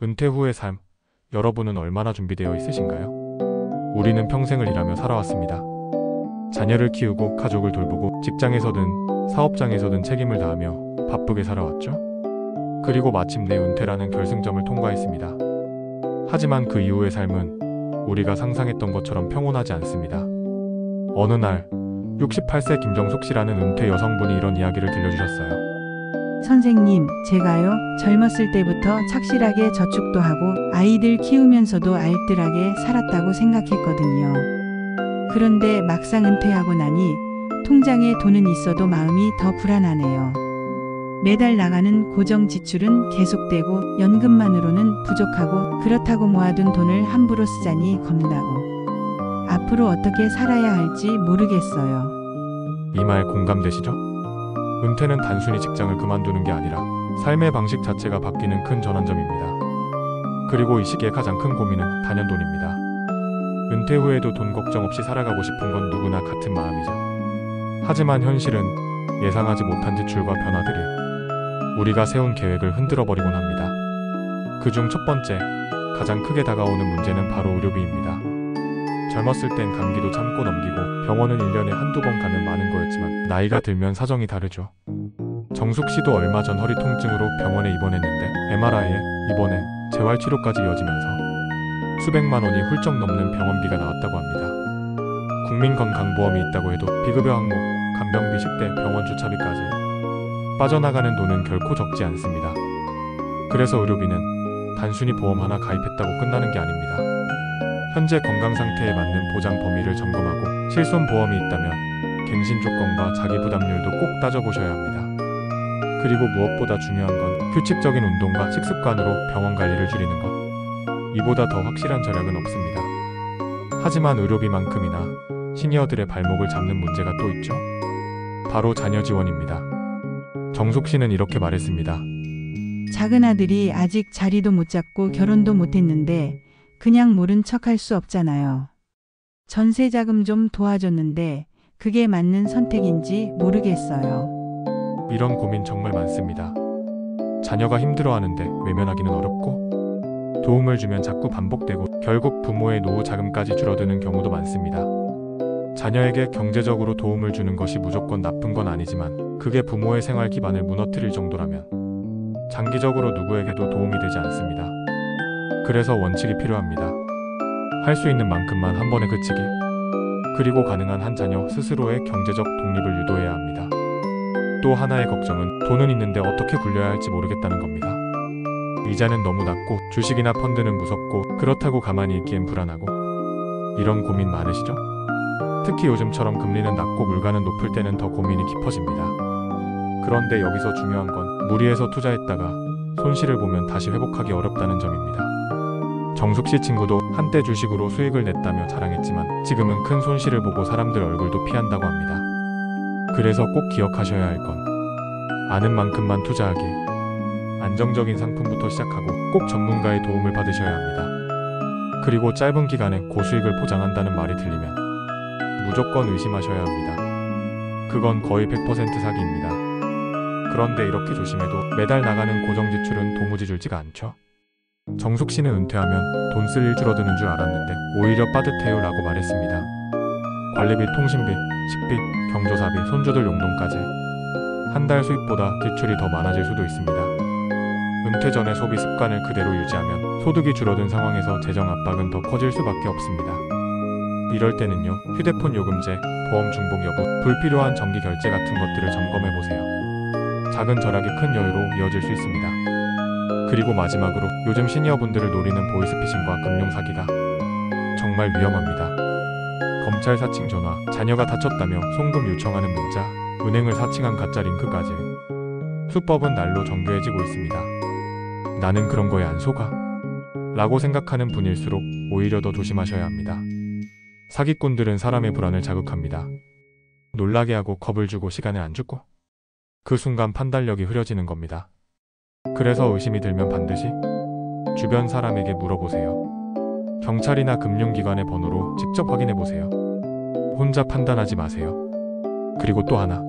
은퇴 후의 삶, 여러분은 얼마나 준비되어 있으신가요? 우리는 평생을 일하며 살아왔습니다. 자녀를 키우고 가족을 돌보고 직장에서든 사업장에서든 책임을 다하며 바쁘게 살아왔죠. 그리고 마침내 은퇴라는 결승점을 통과했습니다. 하지만 그 이후의 삶은 우리가 상상했던 것처럼 평온하지 않습니다. 어느 날 68세 김정숙 씨라는 은퇴 여성분이 이런 이야기를 들려주셨어요. 선생님, 제가요, 젊었을 때부터 착실하게 저축도 하고 아이들 키우면서도 알뜰하게 살았다고 생각했거든요. 그런데 막상 은퇴하고 나니 통장에 돈은 있어도 마음이 더 불안하네요. 매달 나가는 고정 지출은 계속되고 연금만으로는 부족하고 그렇다고 모아둔 돈을 함부로 쓰자니 겁나고 앞으로 어떻게 살아야 할지 모르겠어요. 이 말 공감되시죠? 은퇴는 단순히 직장을 그만두는 게 아니라 삶의 방식 자체가 바뀌는 큰 전환점입니다. 그리고 이 시기에 가장 큰 고민은 단연돈입니다. 은퇴 후에도 돈 걱정 없이 살아가고 싶은 건 누구나 같은 마음이죠. 하지만 현실은 예상하지 못한 지출과 변화들이 우리가 세운 계획을 흔들어버리곤 합니다. 그중 첫 번째, 가장 크게 다가오는 문제는 바로 의료비입니다. 젊었을 땐 감기도 참고 넘기고 병원은 1년에 한두 번 가면 많은 거였지만 나이가 들면 사정이 다르죠. 정숙 씨도 얼마 전 허리 통증으로 병원에 입원했는데 MRI에 입원에 재활치료까지 이어지면서 수백만 원이 훌쩍 넘는 병원비가 나왔다고 합니다. 국민건강보험이 있다고 해도 비급여 항목, 간병비, 식대, 병원 주차비까지 빠져나가는 돈은 결코 적지 않습니다. 그래서 의료비는 단순히 보험 하나 가입했다고 끝나는 게 아닙니다. 현재 건강 상태에 맞는 보장 범위를 점검하고 실손보험이 있다면 갱신 조건과 자기 부담률도 꼭 따져보셔야 합니다. 그리고 무엇보다 중요한 건 규칙적인 운동과 식습관으로 병원 관리를 줄이는 것. 이보다 더 확실한 절약은 없습니다. 하지만 의료비만큼이나 시니어들의 발목을 잡는 문제가 또 있죠. 바로 자녀 지원입니다. 정숙 씨는 이렇게 말했습니다. 작은 아들이 아직 자리도 못 잡고 결혼도 못 했는데 그냥 모른 척 할 수 없잖아요. 전세 자금 좀 도와줬는데 그게 맞는 선택인지 모르겠어요. 이런 고민 정말 많습니다. 자녀가 힘들어하는데 외면하기는 어렵고 도움을 주면 자꾸 반복되고 결국 부모의 노후 자금까지 줄어드는 경우도 많습니다. 자녀에게 경제적으로 도움을 주는 것이 무조건 나쁜 건 아니지만 그게 부모의 생활 기반을 무너뜨릴 정도라면 장기적으로 누구에게도 도움이 되지 않습니다. 그래서 원칙이 필요합니다. 할 수 있는 만큼만 한 번에 그치기. 그리고 가능한 한 자녀 스스로의 경제적 독립을 유도해야 합니다. 또 하나의 걱정은 돈은 있는데 어떻게 굴려야 할지 모르겠다는 겁니다. 이자는 너무 낮고 주식이나 펀드는 무섭고 그렇다고 가만히 있기엔 불안하고 이런 고민 많으시죠? 특히 요즘처럼 금리는 낮고 물가는 높을 때는 더 고민이 깊어집니다. 그런데 여기서 중요한 건 무리해서 투자했다가 손실을 보면 다시 회복하기 어렵다는 점입니다. 정숙 씨 친구도 한때 주식으로 수익을 냈다며 자랑했지만 지금은 큰 손실을 보고 사람들 얼굴도 피한다고 합니다. 그래서 꼭 기억하셔야 할 건 아는 만큼만 투자하기, 안정적인 상품부터 시작하고 꼭 전문가의 도움을 받으셔야 합니다. 그리고 짧은 기간에 고수익을 보장한다는 말이 들리면 무조건 의심하셔야 합니다. 그건 거의 100% 사기입니다. 그런데 이렇게 조심해도 매달 나가는 고정 지출은 도무지 줄지가 않죠. 정숙 씨는 은퇴하면 돈 쓸 일 줄어드는 줄 알았는데 오히려 빠듯해요 라고 말했습니다. 관리비, 통신비, 식비, 경조사비, 손주들 용돈까지 한 달 수입보다 지출이 더 많아질 수도 있습니다. 은퇴 전에 소비 습관을 그대로 유지하면 소득이 줄어든 상황에서 재정 압박은 더 커질 수밖에 없습니다. 이럴 때는요, 휴대폰 요금제, 보험 중복 여부, 불필요한 정기 결제 같은 것들을 점검해보세요. 작은 절약이 큰 여유로 이어질 수 있습니다. 그리고 마지막으로 요즘 시니어분들을 노리는 보이스피싱과 금융사기가 정말 위험합니다. 검찰 사칭 전화, 자녀가 다쳤다며 송금 요청하는 문자, 은행을 사칭한 가짜 링크까지 수법은 날로 정교해지고 있습니다. 나는 그런 거에 안 속아 라고 생각하는 분일수록 오히려 더 조심하셔야 합니다. 사기꾼들은 사람의 불안을 자극합니다. 놀라게 하고 겁을 주고 시간을 안 주고 그 순간 판단력이 흐려지는 겁니다. 그래서 의심이 들면 반드시 주변 사람에게 물어보세요. 경찰이나 금융기관의 번호로 직접 확인해보세요. 혼자 판단하지 마세요. 그리고 또 하나,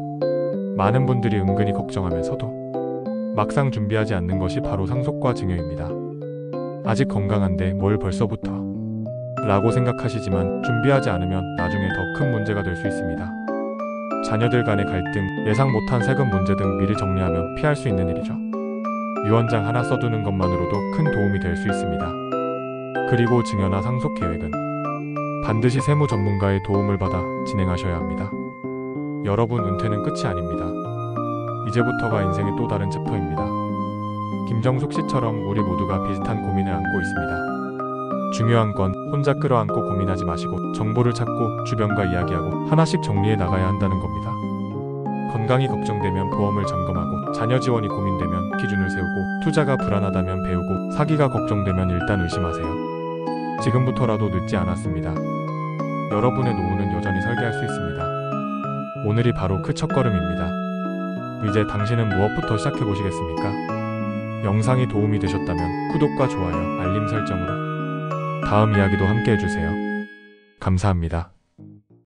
많은 분들이 은근히 걱정하면서도 막상 준비하지 않는 것이 바로 상속과 증여입니다. 아직 건강한데 뭘 벌써부터? 라고 생각하시지만 준비하지 않으면 나중에 더 큰 문제가 될 수 있습니다. 자녀들 간의 갈등, 예상 못한 세금 문제 등 미리 정리하면 피할 수 있는 일이죠. 유언장 하나 써두는 것만으로도 큰 도움이 될 수 있습니다. 그리고 증여나 상속 계획은 반드시 세무 전문가의 도움을 받아 진행하셔야 합니다. 여러분, 은퇴는 끝이 아닙니다. 이제부터가 인생의 또 다른 챕터입니다. 김정숙 씨처럼 우리 모두가 비슷한 고민을 안고 있습니다. 중요한 건 혼자 끌어안고 고민하지 마시고 정보를 찾고 주변과 이야기하고 하나씩 정리해 나가야 한다는 겁니다. 건강이 걱정되면 보험을 점검하고, 자녀 지원이 고민되면 기준을 세우고, 투자가 불안하다면 배우고, 사기가 걱정되면 일단 의심하세요. 지금부터라도 늦지 않았습니다. 여러분의 노후는 여전히 설계할 수 있습니다. 오늘이 바로 그 첫걸음입니다. 이제 당신은 무엇부터 시작해 보시겠습니까? 영상이 도움이 되셨다면 구독과 좋아요, 알림 설정으로 다음 이야기도 함께 해주세요. 감사합니다.